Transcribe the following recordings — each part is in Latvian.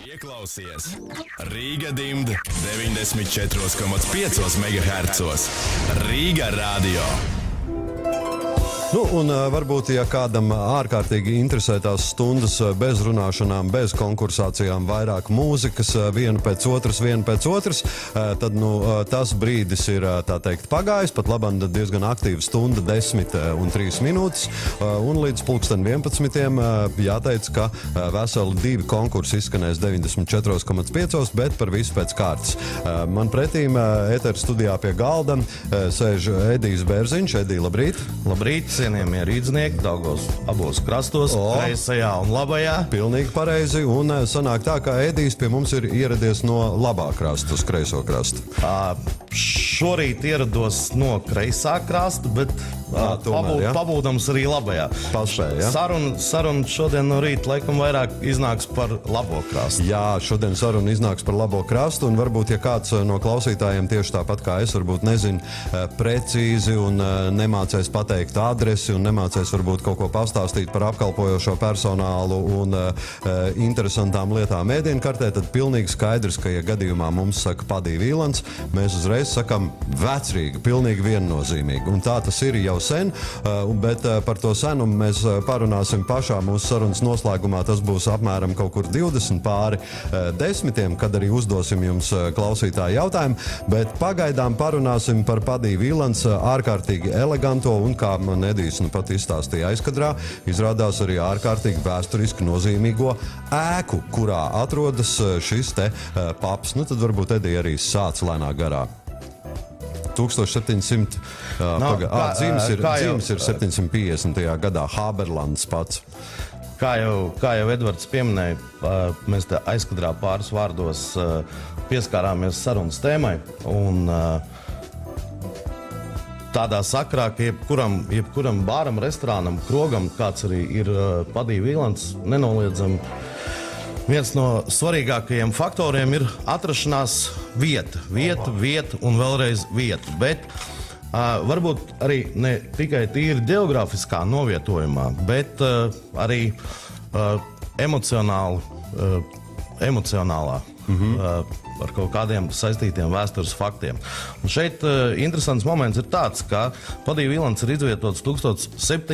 Ieklausies Rīga Dimd 94,5 MHz. Rīga Radio. Nu, un varbūt, ja kādam ārkārtīgi interesē tās stundas bez runāšanām, bez konkursācijām, vairāk mūzikas, viena pēc otras, tad tas brīdis ir, tā teikt, pagājis. Pat labam diezgan aktīva stunda, 10:03 minūtes. Un līdz 11:00 jāteic, ka veseli 2 konkursi izskanēs 94,5, bet par visu pēc kārtas. Man pretīm ēteru studijā pie galda sēž Edijs Bērziņš. Edij, labrīt! Labrīt! Cienījamie rīdznieki, Daugavas abos krastos, kreisajā un labajā. Pilnīgi pareizi, un sanāk tā, ka Edijs pie mums ir ieradies no labā krasta uz kreiso krastu. Šorīt ierados no kreisā krasta, bet pabūdams arī labajā. Paspēj, ja? Saruna šodien no rīta laikam vairāk iznāks par labo krastu. Jā, šodien saruna iznāks par labo krastu, un varbūt, ja kāds no klausītājiem tieši tāpat kā es, varbūt nezin precīzi un nemācēs pateikt adresi un nemācēs varbūt kaut ko pastāstīt par apkalpojošo personālu un interesantām lietām ēdienkartē, tad pilnīgi skaidrs, ka, ja gadījumā mums saka Padī Vīlants, mēs uzreiz sakam Vecrīga, pilnīgi viennozīmīgi. Un tā tas ir jau sen, bet par to senumu mēs parunāsim pašā mūsu sarunas noslēgumā. Tas būs apmēram kaut kur 20 pāri 10, kad arī uzdosim jums klausītāju jautājumu, bet pagaidām parunāsim par Padī Vīlants ārkārtīgi eleganto un, kā man Edijs pat izstāstīja aizkadrā, izrādās arī ārkārtīgi vēsturiski nozīmīgo ēku, kurā atrodas šis te pubs. Nu, tad varbūt Edija arī sāc lēnā garā. 1700, dzīves ir 750. gadā, Haberlands pats. Kā jau Edvards pieminēja, mēs te aizkadrā pāris vārdos pieskārāmies sarunas tēmai, un tādā sakrā, ka jebkuram bāram, restorānam, krogam, kāds arī ir Padī Vīlants, nenoliedzami viens no svarīgākajiem faktoriem ir atrašanās vieta un vēlreiz vieta. Bet varbūt arī ne tikai tīri geogrāfiskā novietojumā, bet arī emocionālā. Ar kaut kādiem saistītiem vēstures faktiem. Un šeit interesants moments ir tāds, ka Padī Vīlants ir izvietots 1798.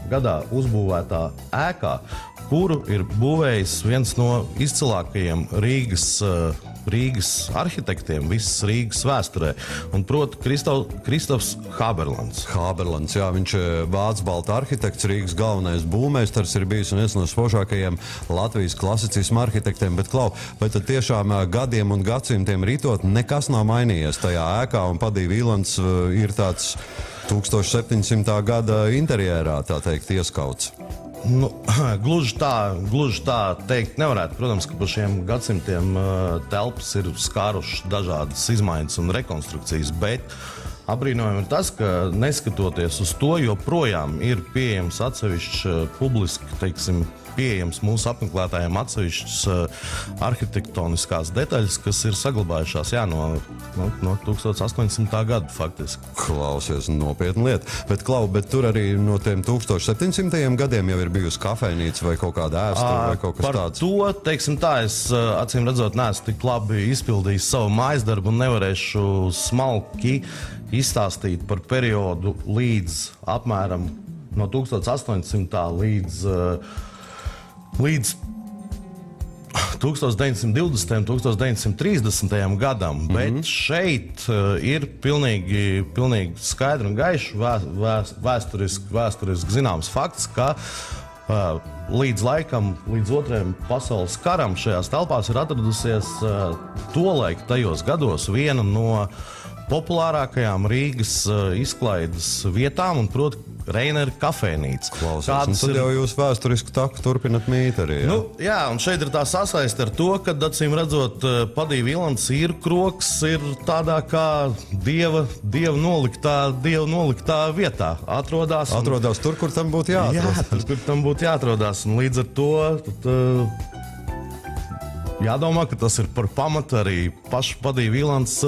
gadā uzbūvētā ēkā, kuru ir būvējis viens no izcilākajiem Rīgas arhitektiem visas Rīgas vēsturē, un proti Kristofs Haberlands. Haberlands, jā, viņš vācu balta arhitekts, Rīgas galvenais būvmeistars ir bijis un viens no spožākajiem Latvijas klasicisma arhitektiem, bet klau, vai tad tiešām gadiem un gadsimtiem ritot nekas nav mainījies tajā ēkā, un Padī Vīlants ir tāds 1700. gada interjerā, tā teikt, ieskauts? Nu, gluži tā teikt nevarētu. Protams, ka pa šiem gadsimtiem telpas ir skārušas dažādas izmaiņas un rekonstrukcijas, bet apbrīnojami ir tas, ka neskatoties uz to, joprojām ir pieejams atsevišķs publiski, teiksim, pieejams mūsu apmeklētājiem atsevišķas arhitektoniskās detaļas, kas ir saglabājušās no 1800. gada faktiski. Klausies, nopietna lieta. Bet tur arī no tiem 1700. gadiem jau ir bijusi kafejnīca vai kaut kāda ēstura vai kaut kas tāds? Par to, teiksim tā, es acīm redzot neesmu tik labi izpildījis savu mājasdarbu un nevarēšu smalki izstāstīt par periodu līdz apmēram no 1800. līdz 1920. un 1930. gadam, bet šeit ir pilnīgi skaidri un gaiši vēsturiski zināms fakts, ka līdz otrajam pasaules karam šajās telpās ir atradusies tolaik tajos gados viena no populārākajām Rīgas izklaides vietām, un proti Reinera kafejnīca. Klausies, tad jau jūs vēsturisku taku turpinat mīt arī, jā? Jā, un šeit ir tā sasaiste ar to, ka, acīm redzot, Padī Vīlants īrkrogs ir tādā kā dieva noliktā vietā. Atrodas tur, kur tam būtu jāatrodas. Jā, tur tam būtu jāatrodas, un līdz ar to jādomā, ka tas ir par pamatu arī pašu Padija Vīlants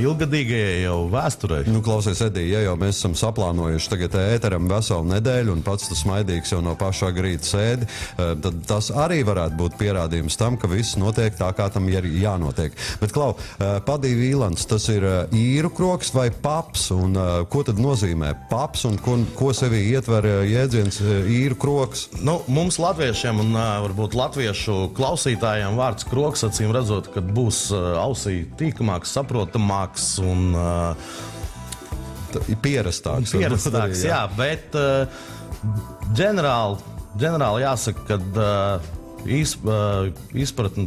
ilgadīgajai jau vēsturei. Nu, klausies, Edija, ja jau mēs esam saplānojuši tagad ēteram veselu nedēļu un pats tu smaidīgs jau no pašā grīta sēdi, tad tas arī varētu būt pierādījums tam, ka viss notiek tā, kā tam ir jānotiek. Bet, Klau, Padija Vīlants, tas ir īru kroks vai paps? Un ko tad nozīmē paps un ko sevī ietver jēdziens īru kroks? Nu, mums latviešiem un varbūt latviešu klausītājiem vārds kroks, acīm redzot, kad būs ausī tīkamāks, saprotamāks un pierastāks. Pierastāks, jā, bet ģenerāli jāsaka, kad izpratni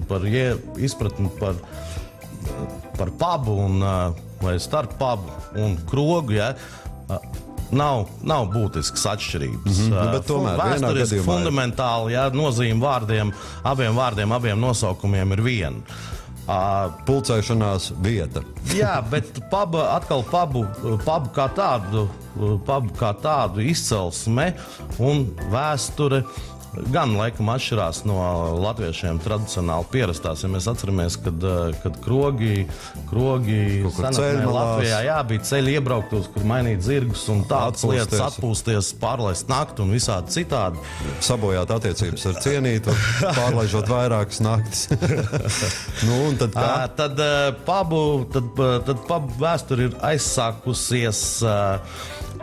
par pubu un vai starp pubu un krogu, ja, nav būtisks atšķirības. Bet tomēr vēsturiski fundamentāli, ja, nozīme vārdiem, abiem nosaukumiem ir viena. Pulcēšanās vieta. Jā, bet pubu kā tādu izcelsme un vēsture gan laikam atšķirās no latviešiem tradicionāli pierastās. Ja mēs atceramies, kad krogi senatnē Latvijā bija ceļi iebrauktos, kur mainīt zirgus un tādas lietas, atpūsties, pārlaist nakti un visādi citādi. Sabojāt attiecības ar cienītu, pārlaižot vairākas naktis. Nu, un tad kā? Tad pubu vēsture ir aizsākusies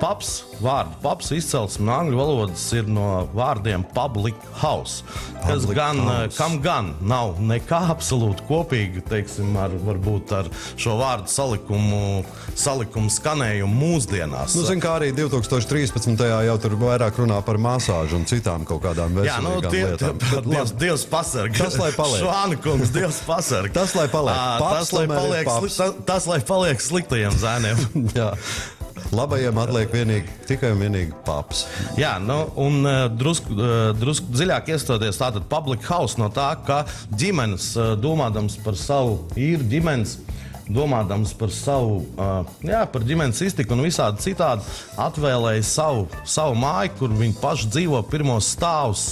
Paps izcelsme no angļu valodas ir no vārdiem public house, kam gan nav nekā absolūti kopīga, teiksim, varbūt ar šo vārdu salikumu skanējumu mūsdienās. Nu, zin, kā arī 2013. jau tur vairāk runā par masāžu un citām kaut kādām veselīgām lietām. Dievs pasarg. Tas, lai paliek. Švānkungs, Dievs pasarg. Tas, lai paliek. Tas, lai paliek sliktajiem zēniem. Jā. Labajiem atliek tikai un vienīgi paps. Jā, nu, un drusku dziļāk iestoties tātad public house no tā, ka ģimenes, domādams par savu īru ģimenes, domādams par par ģimenes iztiku un visādi citādi, atvēlēja savu māju, kur viņi paši dzīvo pirmos stāvus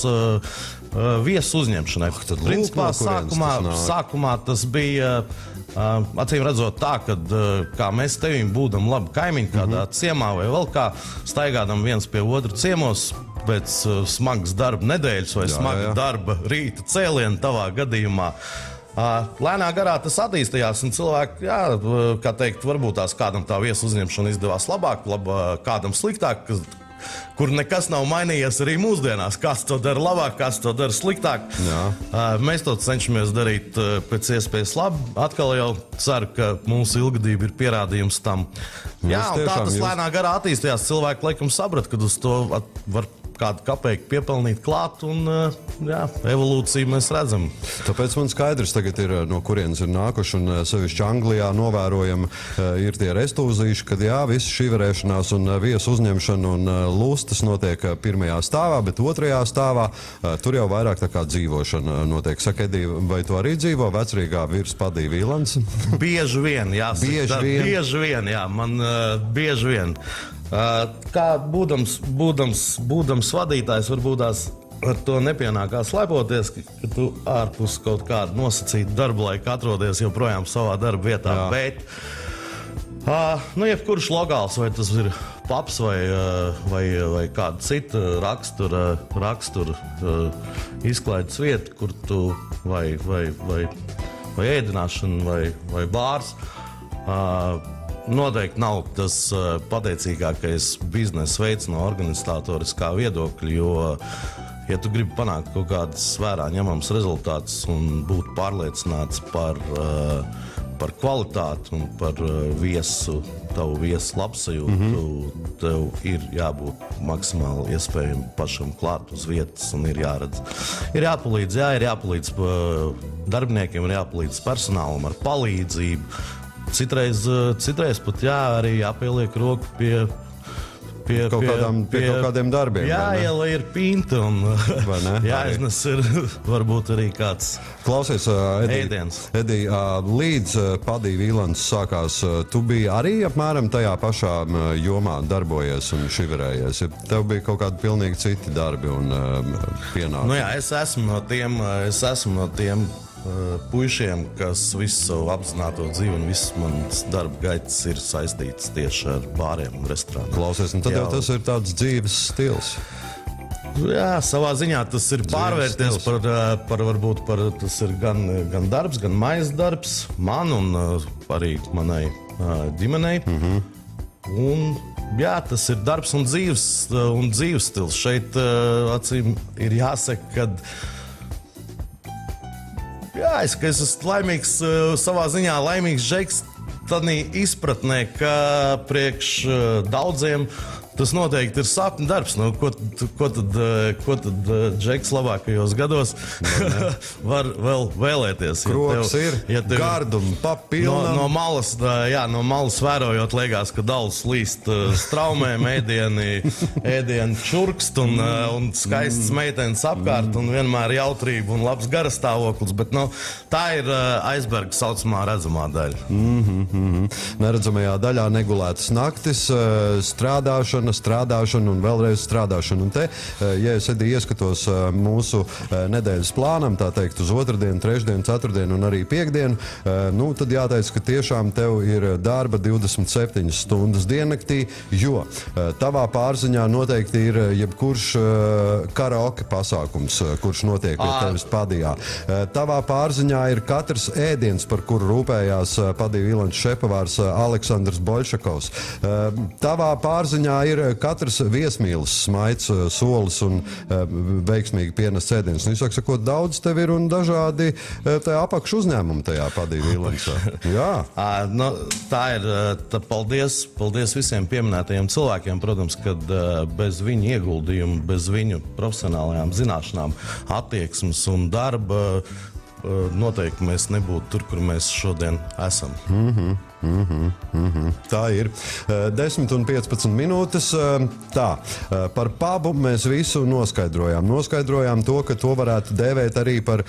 viesu uzņemšanai. Principā sākumā tas bija acīm redzot tā, kad kā mēs tevim būdam labi kaimiņi kādā ciemā vai vēl kā, staigādam viens pie otru ciemos pēc smagas darba nedēļas vai smaga darba rīta cēliena tavā gadījumā. Lēnā garā tas attīstījās, un cilvēki, kā teikt, varbūt kādam tā viesu uzņemšana izdevās labāk, kādam sliktāk, kur nekas nav mainījies arī mūsdienās. Kāds to dara labāk, kāds to dara sliktāk. Mēs to cenšamies darīt pēc iespējas labi. Atkal jau ceru, ka mūsu ilgadība ir pierādījums tam. Jā, un tā tas lēnā garā attīstījās. Cilvēki laikam saprata, ka uz to var kādu kapeiku piepelnīt klāt, un evolūciju mēs redzam. Tāpēc man skaidrs tagad ir, no kurienes ir nākuši, un sevišķi Anglijā novērojam ir tie restūzīši, kad visa šiverēšanās un viesu uzņemšana un lustas notiek pirmajā stāvā, bet otrajā stāvā tur jau vairāk tā kā dzīvošana notiek. Saka, Edija, vai tu arī dzīvo Vecrīgā virs Padija Vīlants? Bieži vien, jāsaka. Bieži vien, jā, man bieži vien. Kā būdams vadītājs, varbūt ar to nepienākās lepoties, ka tu ārpus kaut kādu nosacītu darbu laiku atrodies joprojām savā darba vietā. Bet, jebkurš logāls, vai tas ir paps vai kāda cita rakstura izklaides vieta, kur tu vai ēdināšana vai bārs, noteikti nav tas pateicīgākais biznesa veids no organizatoriskā viedokļa, jo, ja tu gribi panākt kaut kādas vērā ņemams rezultātus un būt pārliecināts par kvalitāti un par tavu viesu labsajūtu, tev ir jābūt maksimāli iespējami pašam klāt uz vietas un ir jāredz. Ir jāpalīdz darbiniekiem, ir jāpalīdz personālam ar palīdzību. Citreiz pat arī jāpieliek roku pie kādiem darbiem. Jāiela ir pinta un jāiznes ir varbūt arī kāds ēdiens. Edija, līdz Padija Vīlants sākās, tu biji arī apmēram tajā pašā jomā darbojies un šiverējies. Tev bija kaut kādi pilnīgi citi darbi un pienākumi. Nu jā, es esmu no tiem puišiem, kas visu savu apzināto dzīvi un visas manas darba gaitas ir saistītas tieši ar bāriem un restorāniem. Klausies, un tad jau tas ir tāds dzīves stils. Jā, savā ziņā tas ir pārvērties par varbūt par tas ir gan darbs, gan maizes darbs man un arī manai ģimenei. Un, jā, tas ir darbs un dzīves stils. Šeit acīm ir jāsaka, kad jā, es esmu laimīgs, savā ziņā laimīgs džeks tādā izpratnē, ka priekš daudziem tas noteikti ir sapņu darbs. Nu, ko tad džeks labākajos gados var vēl vēlēties? Kroks gardumu, papilnam. No malas vērojot, liekas, ka daudz slīst straumēm, ēdieni čurkst un skaists meitenes apkārt un vienmēr jautrība un labs garastāvoklis, bet tā ir aizberga saucamā redzamā daļa. Neredzamajā daļā negulētas naktis, strādāšana un vēlreiz strādāšana. Un te, ja es ieskatos mūsu nedēļas plānam, tā teikt, uz otrdienu, trešdienu, ceturtdienu un arī piekdienu, tad jāteic, ka tiešām tev ir darba 27 stundas diennaktī, jo tavā pārziņā noteikti ir jebkurš karaoke pasākums, kurš notiek pie tevis padijā. Tavā pārziņā ir katrs ēdiens, par kuru rūpējās padīja Vilants šefpavārs Aleksandrs Boļšakovs. Tavā pārziņā ir katrs viesmīles smaids, solis un veiksmīgi pienests ēdiens. Īsāk sakot, daudz tev ir un dažādi apakšu uzņēmumi tajā padīja Vilansā. Jā. Tā ir. Paldies visiem pieminētajiem cilvēkiem. Protams, kad bez viņu ieguldījumu, bez viņu profesionālajām zināšanām, attieksmes un darba noteikti mēs nebūtu tur, kur mēs šodien esam. Tā ir 10 un 15 minūtes. Tā, par pubu mēs visu noskaidrojām. Noskaidrojām to, ka to varētu dēvēt arī par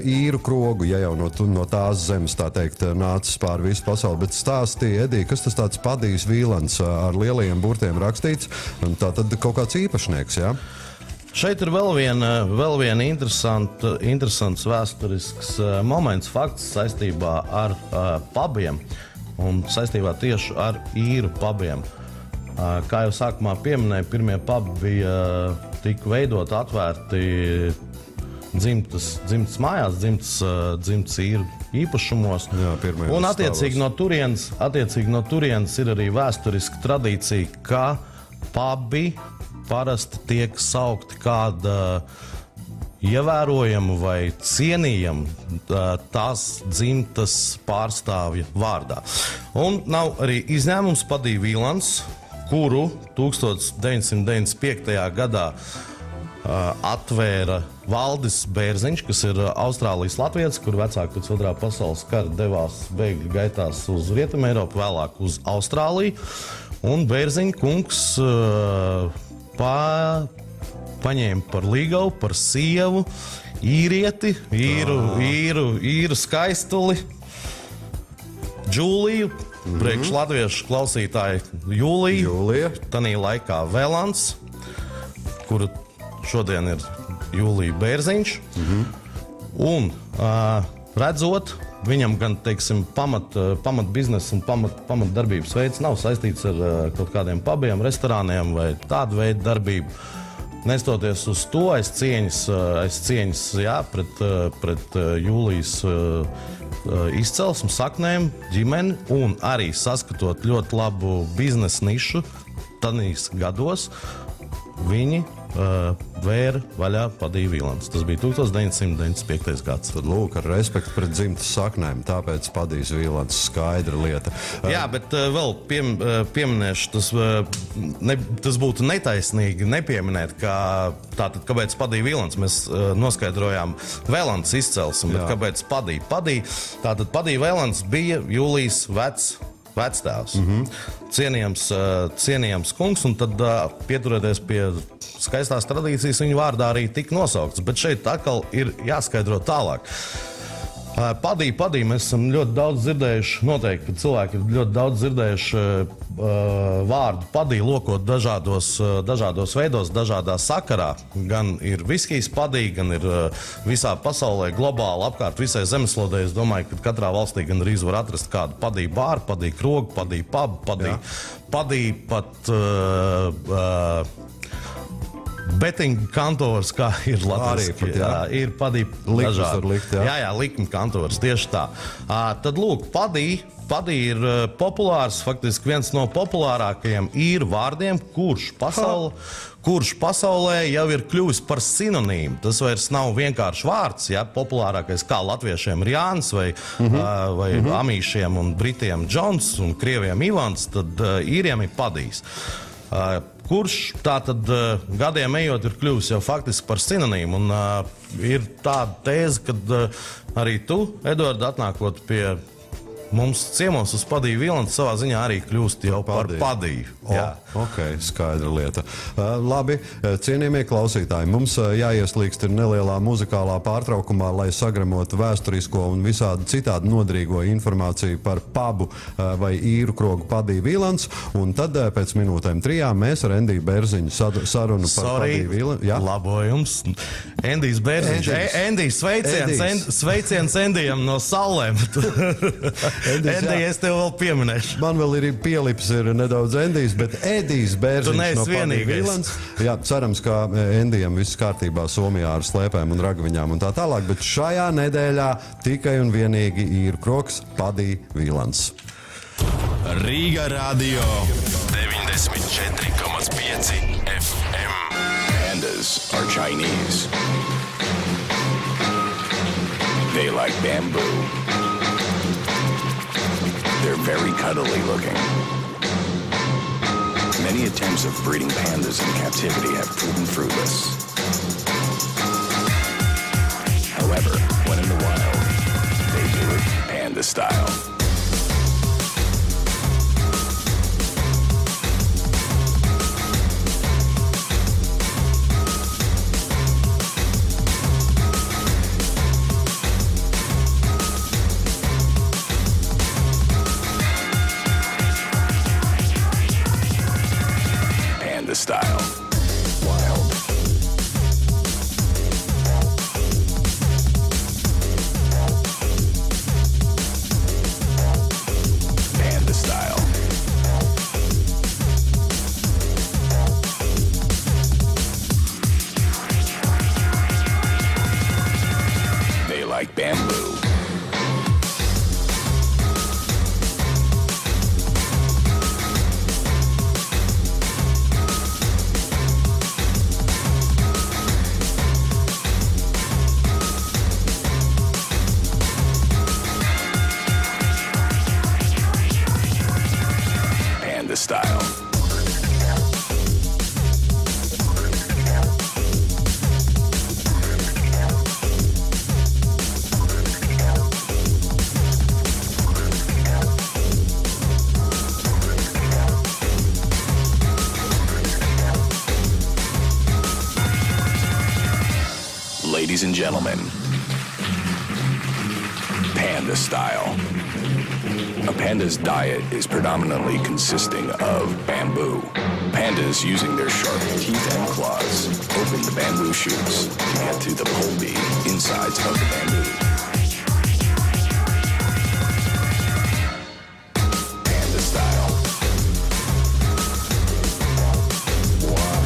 īru krogu, ja jau no tās zemes, tā teikt, nācis pār visu pasauli. Bet stāstīja, Edī, kas tas tāds padījis Vilants ar lielajiem burtiem rakstīts? Tā tad kaut kāds īpašnieks, jā? Šeit ir vēl viena interesants vēsturisks moments, fakts saistībā ar pubiem un saistībā tieši ar īru pubiem. Kā jau sākumā pieminēju, pirmie pubi tika veidoti, atvērti dzimtas mājās, dzimtas īru īpašumos. Jā, un attiecīgi no turienes ir arī vēsturiska tradīcija, ka pubi parasti tiek saukti kāda ievērojama vai cienījama tās dzimtas pārstāvja vārdā. Un nav arī izņēmums padīja Vilants, kuru 1995. gadā atvēra Valdis Bērziņš, kas ir Austrālijas latvietis, kur vecāki pēc otrā pasaules kara devās bēgļu gaitās uz Rietumu Eiropu, vēlāk uz Austrāliju. Un Bērziņa kungs paņēma par līgavu, par sievu, īrieti, īru skaistuli, Džūliju, priekš latviešu klausītāju Jūlija, tanī laikā Velants, kuru šodien ir Jūlija Bērziņš. Un redzot, viņam gan, teiksim, pamat biznesa un pamat darbības veids nav saistīts ar kaut kādiem pubiem, restorāniem vai tādu veidu darbību. Nestoties uz to, aiz cieņas pret Jūlijas izcelsmu, saknēm, ģimeni un arī saskatot ļoti labu biznesa nišu tanīs gados, viņi vēra vaļā padīja Vilants. Tas bija 1995. gads. Tad lūk, ar respektu pret dzimtas saknēm, tāpēc padījis Vilants, skaidra lieta. Jā, bet vēl pieminēšu, tas būtu netaisnīgi nepieminēt, kāpēc padīja Vilants. Mēs noskaidrojām Velants izcelsmi, bet kāpēc padīja? Tātad padīja Velants bija Jūlijas vectēvs. Cienījams kungs, un tad pieturēties pie skaistās tradīcijas viņa vārdā arī tika nosaukts. Bet šeit atkal ir jāskaidro tālāk. Padī, mēs esam ļoti daudz dzirdējuši, noteikti, ka cilvēki ir ļoti daudz dzirdējuši vārdu padī lokot dažādos veidos, dažādā sakarā. Gan ir viskijas padī, gan ir visā pasaulē globāli apkārt visai zemeslodē. Es domāju, ka katrā valstī gan arī var atrast kādu padī bāru, padī krogu, padī pubu, padī pat betting kantors, kā ir latviski. Ir padī dažādi. Jā, likmi kantors, tieši tā. Tad lūk, padī ir populārs, faktiski viens no populārākajiem īru vārdiem, kurš pasaulē jau ir kļuvis par sinonīmu. Tas vairs nav vienkārši vārds, ja? Populārākais kā latviešiem ir Jānis vai amīšiem un britiem Džons un krieviem Ivans, tad īriem ir padīs. Kurš tātad gadiem ejot ir kļuvis jau faktiski par sinonīmu. Un ir tāda tēze, ka arī tu, Eduard, atnākot pie mums ciemos uz Padīju Vilants, savā ziņā arī kļūst jau par Padīju. Ok, skaidra lieta. Labi, cienījamie klausītāji, mums jāieslīgst ir nelielā muzikālā pārtraukumā, lai sagremotu vēsturisko un visādi citādi nodrīgo informāciju par pubu vai īru krogu Padīju Vilants, un tad pēc minūtēm 3 mēs ar Endiju Bērziņu sarunu par Padīju Vilants. Labojums. Endijs Bērziņš. Endijs, sveiciens Endijam no Saulēm. Endija, es tev vēl pieminēšu. Man vēl ir pielips nedaudz Endijs, bet Edijs Bērziņš no Padīju Vilants. Jā, cerams, ka Endijam viss kārtībā Somijā ar slēpēm un ragviņām un tā tālāk, bet šajā nedēļā tikai un vienīgi īru krogs Padīju Vilants. Rīga Radio 94,5 FM. Pandas are Chinese. They like bamboo. They're very cuddly looking. Many attempts of breeding pandas in captivity have proven fruitless. However, when in the wild, they do it panda style. Style. Wild. Panda style. They like bamboo. Style. Ladies and gentlemen, panda style. A panda's diet is predominantly consisting of bamboo. Pandas, using their sharp teeth and claws, open the bamboo shoots to get to the pulpy insides of the bamboo. Panda style. Wild.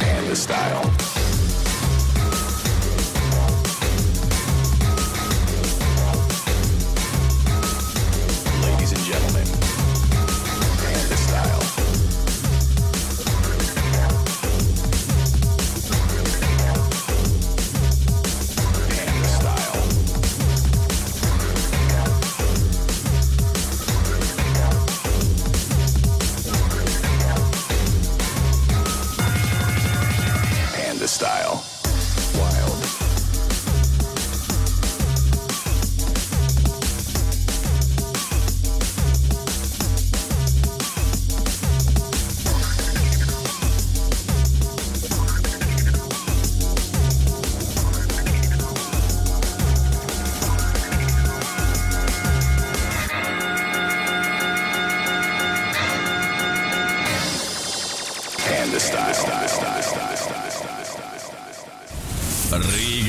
Panda style.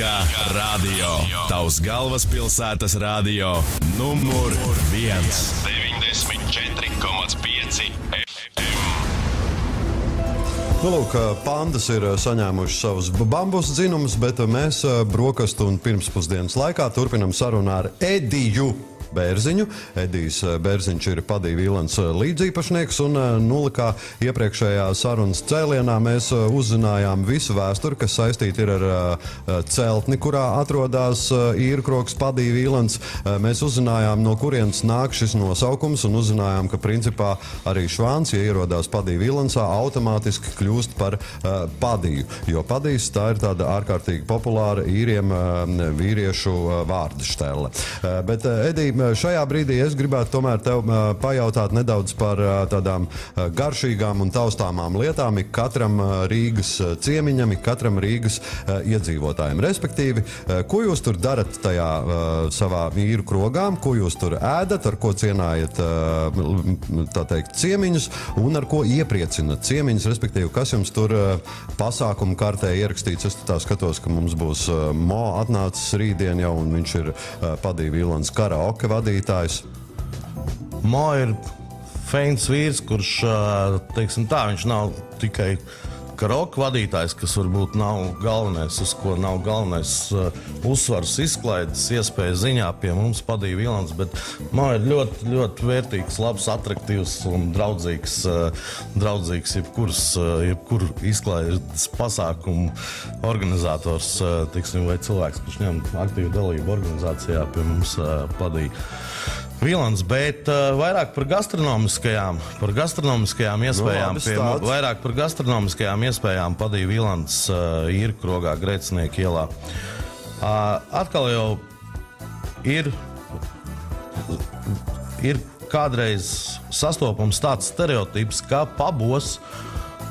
Rīga Radio. Tavs galvaspilsētas radio numur 1. 94,5 FM. Nu, lūk, pandas ir saņēmuši savus bambus dzinumus, bet mēs brokastu un pirmspusdienas laikā turpinam sarunu ar Ediju Bērziņu. Edijs Bērziņš ir Padija Vīlens līdzīpašnieks, un kā iepriekšējā sarunas cēlienā mēs uzzinājām visu vēsturi, kas saistīta ir ar celtni, kurā atrodas īrkrogs Padija Vīlens. Mēs uzzinājām, no kurienes nāk šis nosaukums, un uzzinājām, ka principā arī švāns, ja ierodās Padija Vīlensā, automātiski kļūst par Padiju, jo Padijs tā ir tāda ārkārtīgi populāra īriem vīriešu vārdaštēle. Bet, Edij, šajā brīdī es gribētu tomēr tev pajautāt nedaudz par tādām garšīgām un taustāmām lietām ik katram Rīgas ciemiņam, ik katram Rīgas iedzīvotājiem. Respektīvi, ko jūs tur darat tajā savā īru krogām, ko jūs tur ēdat, ar ko cienājat, tā teikt, ciemiņus, un ar ko iepriecinat ciemiņus, respektīvi, kas jums tur pasākumu kartē ierakstīts. Es tā skatos, ka mums būs Mo atnācis rītdien jau, un viņš ir Padija Vīlens karaoke vadītājs. Mo ir feins vīrs, kurš, teiksim tā, viņš nav tikai karaoke vadītājs, kas varbūt nav galvenais, uz ko nav galvenais uzsvars izklaides iespēja ziņā pie mums Padija Vīlens, bet Mo ir ļoti, ļoti vērtīgs, labs, atraktīvs un draudzīgs jebkuru izklaides pasākumu organizators, teiksim, vai cilvēks, kurš ņem aktīvu dalību organizācijā pie mums Padija Vīlens, bet vairāk par gastronomiskajām iespējām, vairāk par gastronomiskajām iespējām Padija Vīlens īrkrogā Grēcinieku ielā. Atkal jau ir kādreiz sastopams tāds stereotips, kā pabos,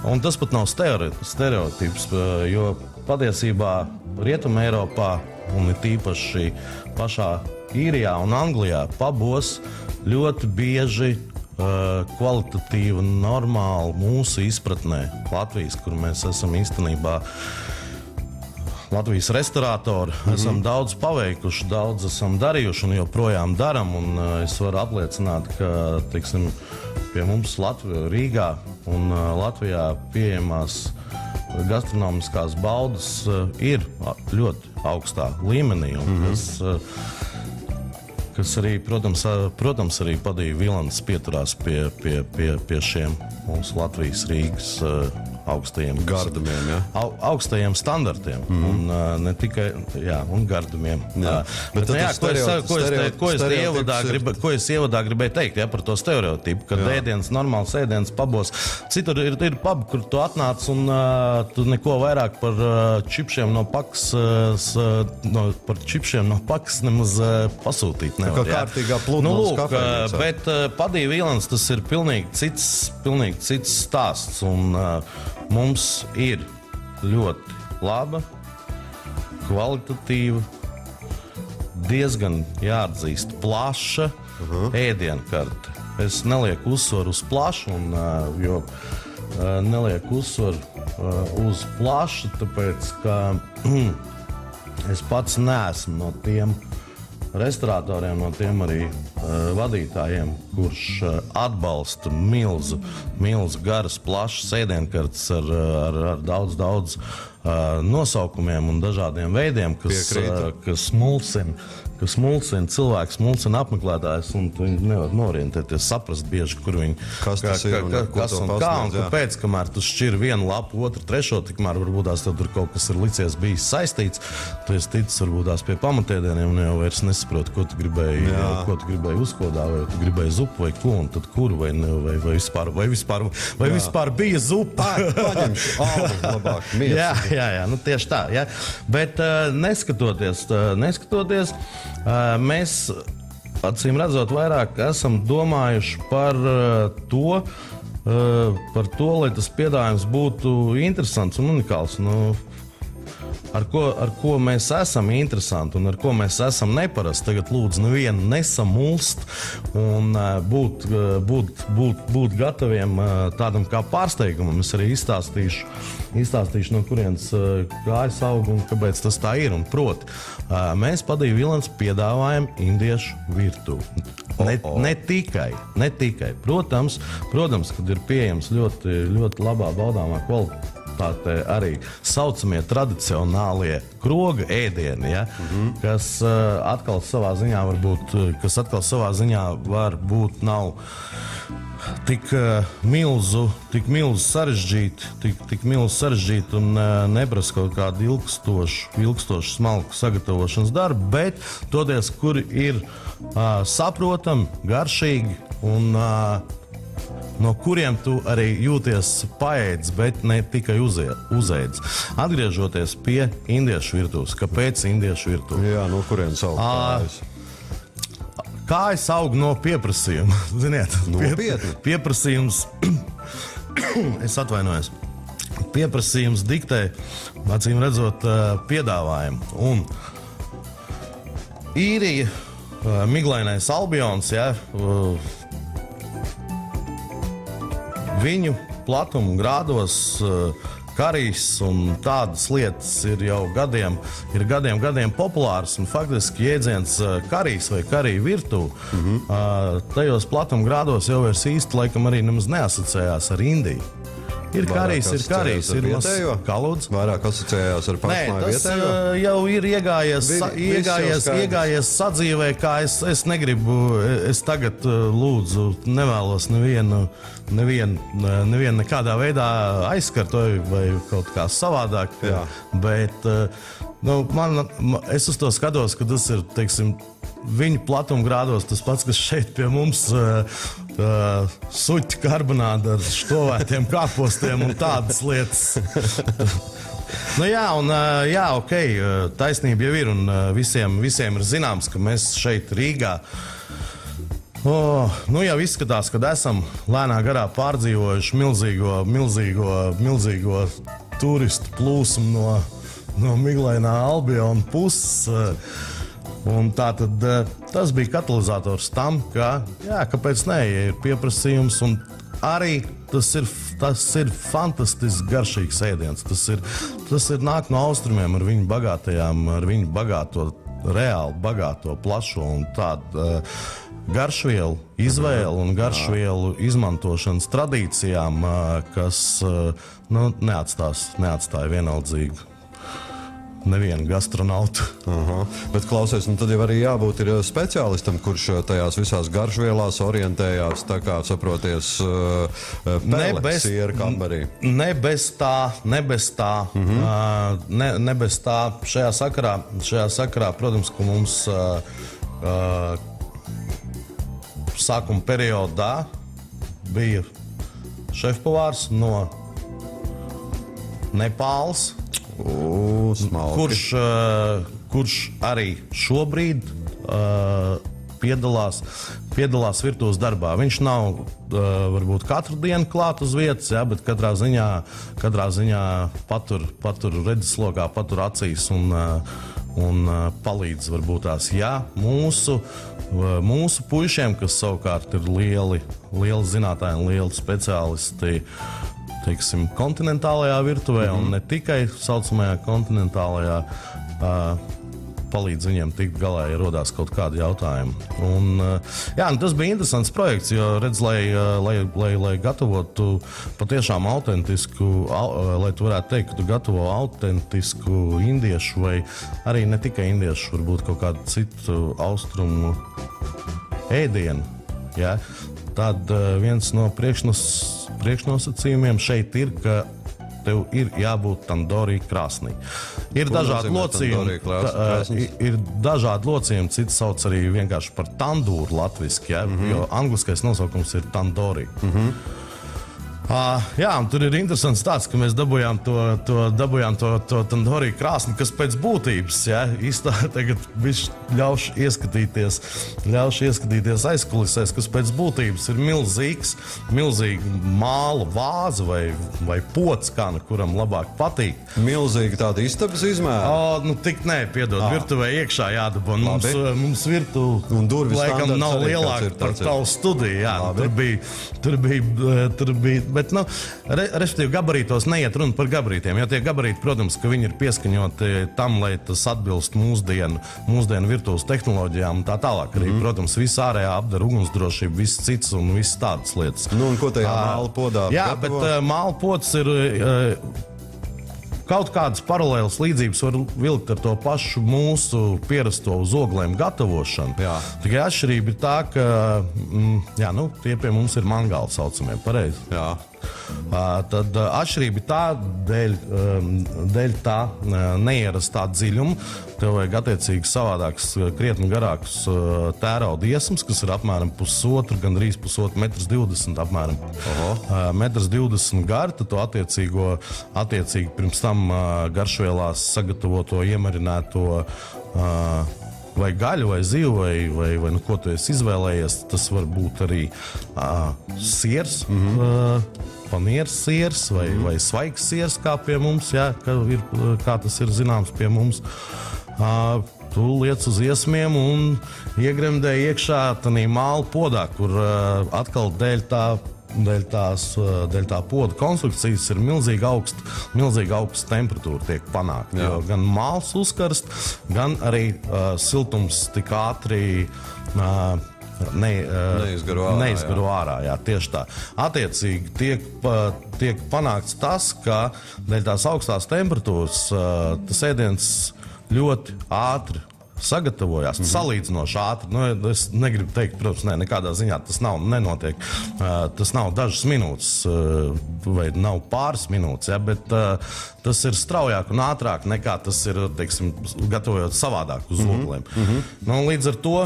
un tas pat nav stereotips, jo patiesībā Rietumē Eiropā un it īpaši pašā Īrijā un Anglijā pabos ļoti bieži kvalitatīvi, normāli mūsu izpratnē Latvijas, kur mēs esam īstenībā Latvijas restorātori, esam daudz paveikuši, daudz esam darījuši un joprojām daram, un es varu apliecināt, ka, teiksim, pie mums Rīgā un Latvijā pieejamās gastronomiskās baudas ir ļoti augstā līmenī, un kas arī, protams, arī Padija Vīlens pieturās pie šiem mūsu Latvijas Rīgas augstajiem gardumiem, ja? Augstajiem standartiem, un ne tikai, un gardumiem. Bet ko es ievadā gribēju teikt, par to stereotipu, ka ēdiens, normāls ēdiens pabos. Citur ir pabi, kur tu atnāc un tu neko vairāk par čipšiem no pakas nemaz pasūtīt nevar. Tā kā kārtīgā pludmales kafejnīcā. Bet Padija Vīlens tas ir pilnīgi cits stāsts, un mums ir ļoti laba, kvalitatīva, diezgan jāatzīst plaša ēdienkarte. Es nelieku uzsvaru uz plašu, jo nelieku uzsvaru uz plašu, tāpēc, ka es pats neesmu no tiem restorātoriem, no tiem arī vadītājiem, kurš atbalsta milzu garas, plašas ēdienkartes ar daudz nosaukumiem un dažādiem veidiem, kas mulcina cilvēks, mulcina apmeklētājs, un viņi nevar norientēties, saprast bieži, kur viņi, kas tas ir un kā un kāpēc, kamēr tu šķir vienu lapu, otru, trešo, tikmēr varbūt tās tur kaut kas ir licies bijis saistīts, tu esi ticis varbūt tās pie pamatēdieniem un jau vairs nesaproti, ko tu gribēji uzkodā, vai tu gribēji zupu vai ko, un tad kur, vai vispār bija zupa. Paņemšu alu labāk, miesu. Jā, nu tieši tā, jā. Bet neskatoties, mēs, acīm redzot, vairāk esam domājuši par to, lai tas piedāvājums būtu interesants un unikāls. ar ko mēs esam interesanti un ar ko mēs esam neparasti. Tagad lūdzu nevienu nesamulst un būt gataviem tādam kā pārsteigumam. Es arī izstāstīšu no kurienes kājas aug un kāpēc tas tā ir. Un proti, mēs Padija Vilens piedāvājam indiešu virtuvi. Ne tikai. Protams, kad ir pieejams ļoti, ļoti labā baudāmā kvalitāte arī saucamie tradicionālie kroga ēdieni, ja, kas atkal savā ziņā varbūt nav tik milzu sarežģīti un neprasa kaut kādu ilgstošu smalku sagatavošanas darbu, bet toties, kuri ir saprotami, garšīgi un no kuriem tu arī jūties paēdis, bet ne tikai uzēdis. Atgriežoties pie indiešu virtuves. Kāpēc indiešu virtuve? Jā, no kurienes aug kājas? Kājas aug no pieprasījuma. Ziniet, pieprasījums, es atvainojos, pieprasījums diktē, acīm redzot, piedāvājumu. Un Īrija, Miglainais Albions, ja, viņu platumu grādos karīs un tādas lietas ir jau gadiem populārs, un faktiski jēdziens karīs vai karī virtuve tajos platumu grādos jau vairs īsti laikam arī nemaz neasociējās ar Indiju. Ir karīs, ir vietējo? Kalūdz? Vairāk asociējās ar pašmāju vietējo? Jau ir iegājies sadzīvē, kā es negribu, es tagad lūdzu nevēlos nevienu nekādā veidā aizskartoju vai kaut kā savādāk, bet es uz to skatos, ka tas ir, teiksim, viņu platuma grādos tas pats, kas šeit pie mums suķi karbonāda ar štovētiem kāpostiem un tādas lietas. Ok, taisnība jau ir un visiem ir zināms, ka mēs šeit Rīgā jau izskatās, kad esam lēnā garā pārdzīvojuši milzīgo turistu plūsmu no Miglainā Albiona puses. Un tātad tas bija katalizators tam, kāpēc ne, ja ir pieprasījums, un arī tas ir fantastisks garšīgs ēdiens. Tas ir nāk no austrumiem ar viņu bagāto, reāli bagāto, plašo un tādu garšvielu izvēlu un garšvielu izmantošanas tradīcijām, kas neatstāja vienaldzīgi nevienu gastronautu. Bet klausies, tad jau arī jābūt ir speciālistam, kurš tajās visās garšvielās orientējās, tā kā saproties peleks ir kambarī. Ne bez tā. Šajā sakarā, protams, ka mums sākuma periodā bija šefpavārs no Nepāles, kurš arī šobrīd piedalās virtuves darbā. Viņš nav varbūt katru dienu klāt uz vietas, bet katrā ziņā patur redzeslokā, patur acīs un palīdz varbūt tās. Mūsu puišiem, kas savukārt ir lieli zinātāji un lieli speciālisti, teiksim, kontinentālajā virtuvē un ne tikai saucamajā kontinentālajā, palīdz viņiem tikt galā, ja rodās kaut kādi jautājumi. Tas bija interesants projekts, jo, redz, lai gatavotu patiešām autentisku, lai tu varētu teikt, ka tu gatavo autentisku indiešu vai arī ne tikai indiešu, varbūt kaut kādu citu austrumu ēdienu, ja? Tad viens no priekšnosacījumiem šeit ir, ka tev ir jābūt tandorī krāsnī. Ir dažādi locījumi, citi sauc arī vienkārši par tandūru latviski, jo angliskais nosaukums ir tandorī. Jā, un tur ir interesants tāds, ka mēs dabūjām to tandori krāsni, kas pēc būtības, tagad ļaušu ieskatīties aizkulisēs, kas pēc būtības ir milzīga māla vāze vai pods, kā kuram labāk patīk. Milzīga tāda istabas izmēra? Tik piedod, virtuvē iekšā jādabā. Mums virtuve un durvis laikam nav arī, lielāka par tavu studiju. Jā, tur bija. Bet, respektīvi, gabarītos neiet runa par gabarītiem. Jo tie gabarīti, protams, ka viņi ir pieskaņoti tam, lai tas atbilst mūsdienu virtuves tehnoloģijām un tā tālāk. Arī, protams, viss ārējā apdara ugunsdrošība, viss cits un viss tādas lietas. Un ko tajā māla podā? Jā, bet māla pods ir... Kaut kādas paralēlas līdzības var vilkt ar to pašu mūsu pierasto uz oglēm gatavošanu. Jā. Tikai atšķirība ir tā, ka tie pie mums ir mangāli saucamie, pareizi. Jā. Tad atšķirība ir tā, dēļ tā neierastā dziļuma. Tev vajag attiecīgi savādāks, krietni garāks tērauda iesums, kas ir apmēram gandrīz 1,20 m apmēram. 1,20 m gari, tad to attiecīgi pirms tam garšvielās sagatavoto, iemarināto vai gaļu, vai zivu, vai ko tu esi izvēlējies. Tas var būt arī siers, panieres siers vai svaigs siers, kā pie mums, kā tas ir zināms pie mums. Tu liec uz iesmiem un iegremdē iekšā tādā māla podā, kur atkal dēļ tā poda konstrukcijas ir milzīga augsta temperatūra tiek panākta. Jo gan māls uzkarst, gan arī siltums tik ātri neizgaro ārā. Jā, tieši tā. Attiecīgi tiek panākts tas, ka dēļ tās augstās temperatūras tas ēdiens ļoti ātri sagatavojās, salīdzinoši ātri. Es negribu teikt, protams, nekādā ziņā tas nenotiek. Tas nav dažas minūtes vai nav pāris minūtes, bet tas ir straujāk un ātrāk nekā tas ir, teiksim, gatavojot savādāk uz oglēm. Līdz ar to,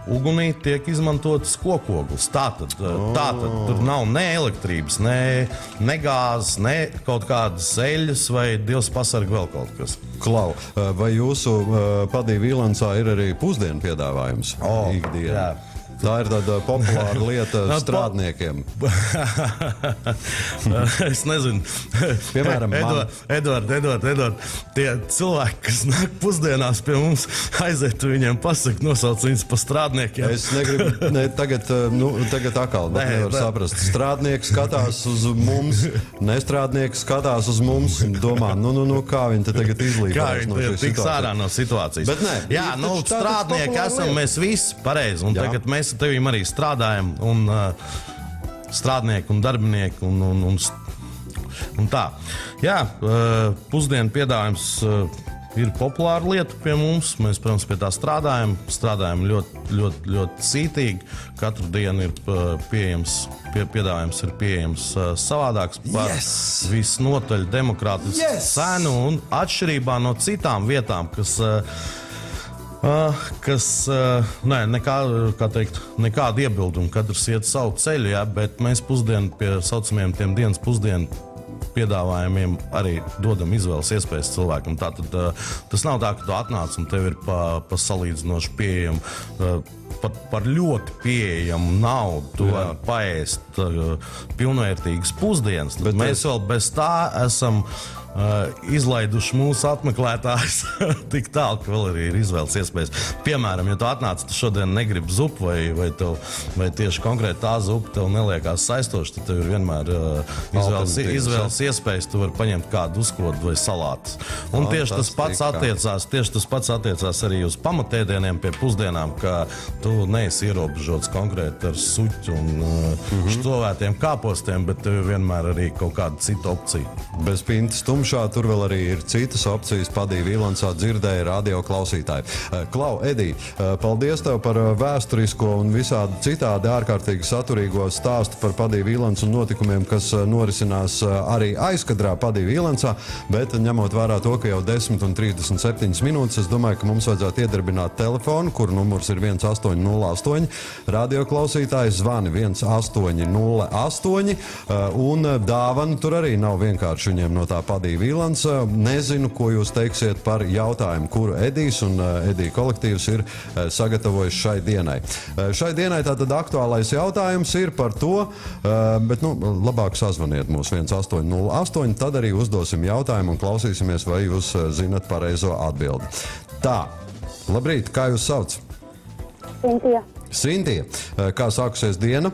ugunī tiek izmantotas kokogles. Tātad tur nav ne elektrības, ne gāzes, ne kaut kādas eļļas vai Dievs pasarg vēl kaut kas. Klau, vai jūsu padīja Vīlansā ir arī pusdienu piedāvājums ikdienā? Jā. Tā ir tāda populāra lieta strādniekiem. Es nezinu. Piemēram, Edvard, tie cilvēki, kas nāk pusdienās pie mums, aiziet viņiem pasakt, nosauc viņus pa strādniekiem. Es negribu, tagad atkal nevar saprast. Strādnieks skatās uz mums, nestrādnieks skatās uz mums un domā, kā viņi te tagad izlīdās no šīs situācijas. Tiks ārā no situācijas. Bet nē. Jā, strādnieki esam mēs visi pareizi, un tagad mēs ar tevīm arī strādājam, un strādnieki un darbinieki un tā. Jā, pusdienu piedāvājums ir populāra lieta pie mums. Mēs, protams, pie tā strādājam ļoti, ļoti, ļoti cītīgi. Katru dienu ir piedāvājums ir pieejams savādāks par visnotaļ demokrātisku cenu un atšķirībā no citām vietām, nekāda iebilduma, katrs iet savu ceļu, bet mēs pusdienu pie saucamiem tiem dienas pusdienu piedāvājumiem arī dodam izvēles iespējas cilvēkam. Tātad tas nav tā, ka tu atnāc un tev ir pa salīdzinoši pieejamu, pat par ļoti pieejamu naudu, tu vari paēst pilnvērtīgas pusdienas. Bet mēs vēl bez tā esam izlaiduši mūsu apmeklētājus tik tālu, ka vēl arī ir izvēles iespējas. Piemēram, ja tu atnāc, tu šodien negribi zupu vai tieši konkrēti tā zupa tev neliekās saistoši, tad tev ir vienmēr izvēles iespējas. Tu vari paņemt kādu uzkodu vai salātus. Un tieši tas pats attiecās arī uz pamatēdieniem pie pusdienām, ka tu neesi ierobežots konkrēti ar suķu un štovētiem kāpostiem, bet tev ir vienmēr arī kaut kāda cita opcija. Bez pintas tu tumšā, tur vēl arī ir citas opcijas. Padī Vīlansā dzirdēja radio klausītāji. Klau, Edī, paldies tev par vēsturisko un visādi citādi ārkārtīgi saturīgo stāstu par Padī Vīlansu un notikumiem, kas norisinās arī aizkadrā Padī Vīlansā, bet ņemot vērā to, ka jau 10:37 minūtes, es domāju, ka mums vajadzētu iedarbināt telefonu, kur numurs ir 1808. Radio klausītājs zvani 1808, un dāvana tur arī nav vienkārši viņiem no tā Padī Vīlansa. Nezinu, ko jūs teiksiet par jautājumu, kuru Edijs un Edija kolektīvs ir sagatavojis šai dienai. Šai dienai tātad aktuālais jautājums ir par to, bet labāk sazvaniet mūs 1808, tad arī uzdosim jautājumu un klausīsimies, vai jūs zinat pareizo atbildi. Tā, labrīt, kā jūs sauc? Sintija. Sintija, kā sākusies diena?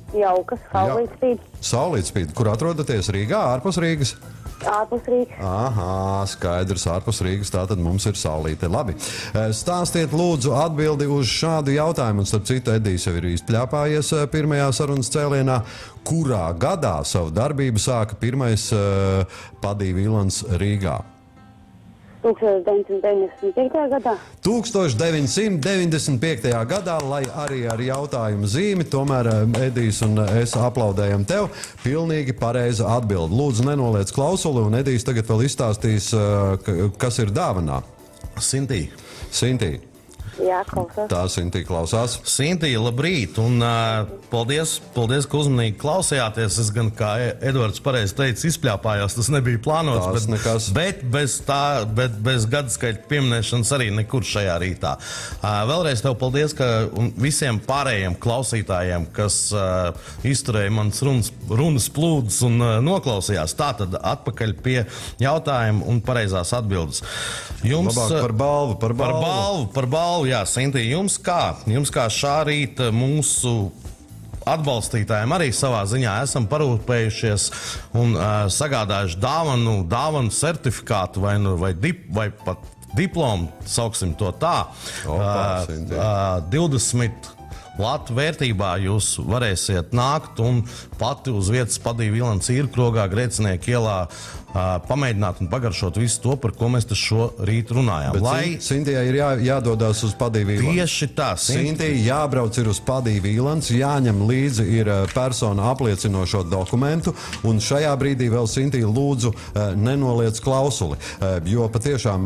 Jaukas, saulīt spīd. Saulīt spīd. Kur atrodaties? Rīgā, ārpus Rīgas? Ārpus Rīgas. Aha, skaidrs, ārpus Rīgas, tātad mums ir saulīte. Labi. Stāstiet lūdzu atbildi uz šādu jautājumu, un starp citu Edijs jau ir izpļāpājies pirmajā sarunas cēlienā. Kurā gadā savu darbību sāka pirmais Padī Vīlans Rīgā? 1995. gadā. 1995. gadā, lai arī ar jautājumu zīmi, tomēr Edijs un es aplaudējam tev. Pilnīgi pareiza atbilde. Lūdzu, nenoliec klausuli, un Edijs tagad vēl izstāstīs, kas ir dāvanā. Sintī. Jā, klausās. Tā Sintī klausās. Sintī, labrīt, un paldies, ka uzmanīgi klausījāties. Es gan, kā Edvards pareizi teica, izpļāpājos, tas nebija plānots, bet bez gada skaita pieminēšanas arī nekur šajā rītā. Vēlreiz tev paldies, un visiem pārējiem klausītājiem, kas izturēja manas runas plūdes un noklausījās. Tātad atpakaļ pie jautājumu un pareizās atbildes. Labāk par balvu. Jā, Sintī, jums kā šā rīta mūsu atbalstītājiem arī savā ziņā esam parūpējušies un sagādājuši dāvanu certifikātu vai pat diplomu, sauksim to tā. 20 latu vērtībā jūs varēsiet nākt un pati uz vietas Padī Vīlans īrkrogā Grēcinieku ielā pamēģināt un pagaršot visu to, par ko mēs te šo rītu runājām. Sintijai ir jādodās uz Padī Vīlans. Tieši tā. Sintijai jābrauc ir uz Padī Vīlans, jāņem līdzi ir persona apliecinošo dokumentu, un šajā brīdī vēl Sintija lūdzu nenoliec klausuli, jo patiešām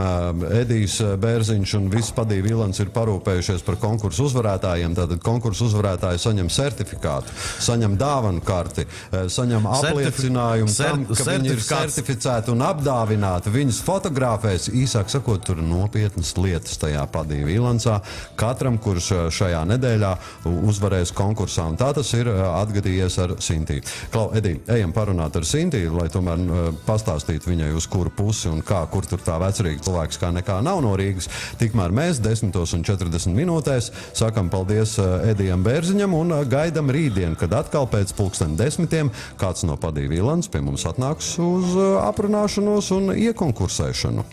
Edijs Bērziņš un viss Padī Vīlans ir parūpējušies par konkursu uzvarētājiem, tātad konkursu uzvarētāji saņem certifikātu, saņem dāvanu karti, saņem apliecinājumu tam, ka viņi ir certificēti un apdāvināti. Viņus fotografēs, īsāk sakot, tur nopietnas lietas tajā Padī Vīlansā. Katram, kurš šajā nedēļā uzvarēs konkursā, un tā tas ir atgadījies ar Sintiju. Klau, Edī, ejam parunāt ar Sintiju, lai tomēr pastāstītu viņai uz kuru pusi un kur tur tā vecrīga cilvēks kā nekā nav no Rīgas. Tikmēr mēs 10:40 sakam paldies Edijam Bērziņam un gaidam rītdien, kad atkal pēc 10:00 kāds no Padī Vīlans pie mums atnāks uz aprunāšanos un iekonkursēšanu.